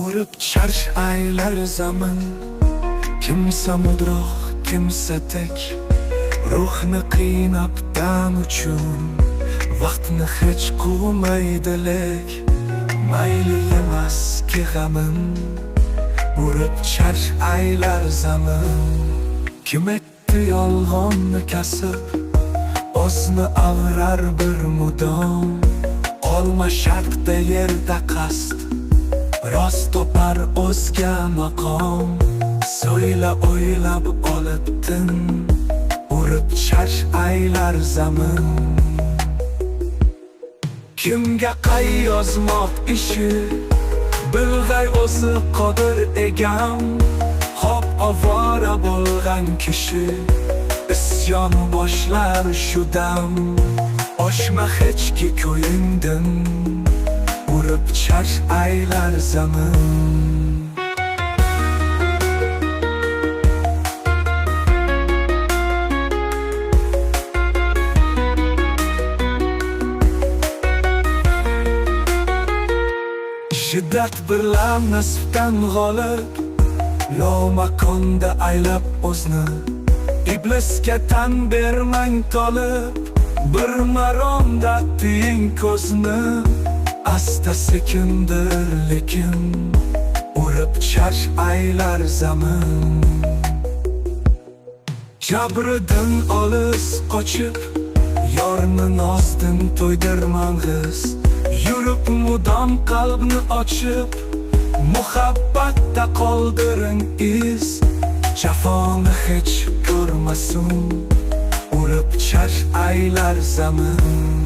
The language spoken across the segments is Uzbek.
Urib charx aylar zamin, kimsa mudroq, kimsa tek. Ruhni qiynab dam uchun vaqtni hech quvmaydi lek. Mayli emas ki g'amim, urib charx aylar zamin. Kim etdi yolg'onni kasb, o'zni ag'rar bir mudom. Olma sharqda yerda qasd, rost topar o'zga maqom. So'yla o'ylab olibdin, urib charx aylar zamin. Kimga qay yozmoq ishi, bilg'ay o'zi qodir egam. Hop ovora bo'lgan kishi, isyon boshlar shu dam. Oshma hech ki ko'yingdin, urib charx aylar zamin. Shiddat bilan nasibdan g'olib, lomakonda aylab o'zni. Iblisga tan bermang tolib, bir maromda tiying ko'zni. Asta sekindir lekin, urib charx aylar zamin. Jabridan olis qochib, yorni nozdin to'ydirmang'iz. Yurib mudom qalbni ochib, muhabbatda qoldiring iz. Jafoni hech ko'rmasin, urib charx aylar zamin.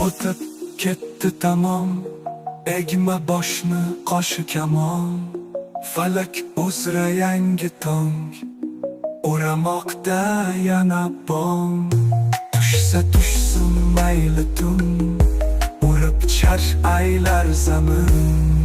O'tib ketdi tamom, egma boshni qoshi kamon. Falak uzra yangi tong, uramoqda yana bong. Tushsa tushsin mayli tun, urib charx aylar zamin.